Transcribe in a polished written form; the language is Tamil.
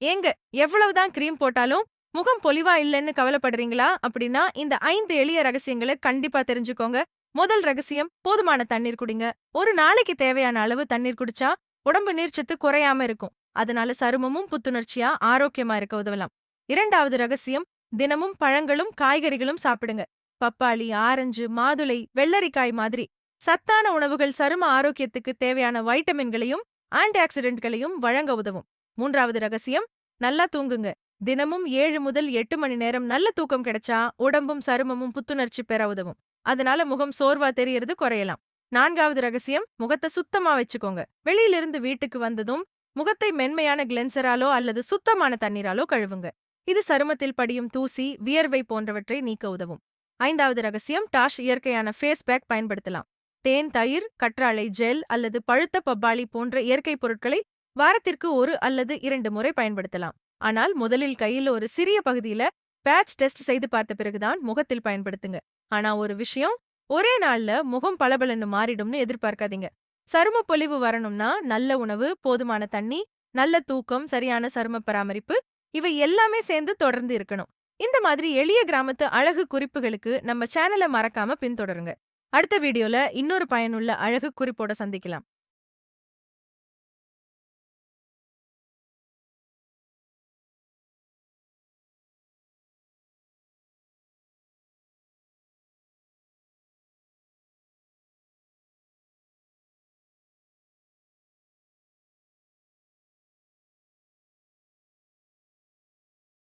ஏங்க, எவ்வளவுதான் கிரீம் போட்டாலும் முகம் பொலிவா இல்லன்னு கவலைப்படுறீங்களா? அப்படின்னா இந்த 5 எளிய ரகசியங்கள கண்டிப்பா தெரிஞ்சுக்கோங்க. முதல் ரகசியம், போதுமான தண்ணீர் குடிங்க. ஒரு நாளைக்கு தேவையான அளவு தண்ணீர் குடிச்சா உடம்பு நீர்ச்சத்து குறையாம இருக்கும். அதனால சருமமும் புத்துணர்ச்சியா, ஆரோக்கியமா இருக்க உதவலாம். 2வது ரகசியம், தினமும் பழங்களும் காய்கறிகளும் சாப்பிடுங்க. பப்பாளி, ஆரஞ்சு, மாதுளை, வெள்ளரிக்காய் மாதிரி சத்தான உணவுகள் சரும ஆரோக்கியத்துக்கு தேவையான வைட்டமின்களையும் ஆன்டி ஆக்சிடென்ட்களையும் வழங்க உதவும். 3வது ரகசியம், நல்லா தூங்குங்க. தினமும் 7 முதல் 8 மணி நேரம் நல்ல தூக்கம் கிடைச்சா உடம்பும் சருமமும் புத்துணர்ச்சி பெற உதவும். அதனால முகம் சோர்வா தெரியறது குறையலாம். 4வது ரகசியம், முகத்தை சுத்தமா வச்சுக்கோங்க. வெளியிலிருந்து வீட்டுக்கு வந்ததும் முகத்தை மென்மையான கிளென்சராலோ அல்லது சுத்தமான தண்ணீராலோ கழுவுங்க. இது சருமத்தில் படியும் தூசி, வியர்வை போன்றவற்றை நீக்க உதவும். 5வது ரகசியம், டாஷ் இயற்கையான ஃபேஸ் பேக் பயன்படுத்தலாம். தேன், தயிர், கற்றாழை ஜெல் அல்லது பழுத்த பப்பாளி போன்ற இயற்கை பொருட்களை வாரத்திற்கு 1 அல்லது 2 முறை பயன்படுத்தலாம். ஆனால் முதலில் கையில ஒரு சிறிய பகுதியில பேட்ச் டெஸ்ட் செய்து பார்த்த பிறகுதான் முகத்தில் பயன்படுத்துங்க. ஆனா ஒரு விஷயம், ஒரே நாள்ல முகம் பளபளன்னு மாறிடும்னு எதிர்பார்க்காதீங்க. சரும பொலிவு வரணும்னா நல்ல உணவு, போதுமான தண்ணி, நல்ல தூக்கம், சரியான சரும பராமரிப்பு இவை எல்லாமே சேர்ந்து தொடர்ந்து இருக்கணும். இந்த மாதிரி எளிய கிராமத்து அழகு குறிப்புகளுக்கு நம்ம சேனலை மறக்காம பின்தொடருங்க. அடுத்த வீடியோல இன்னொரு பயனுள்ள அழகு குறிப்போட சந்திக்கலாம்.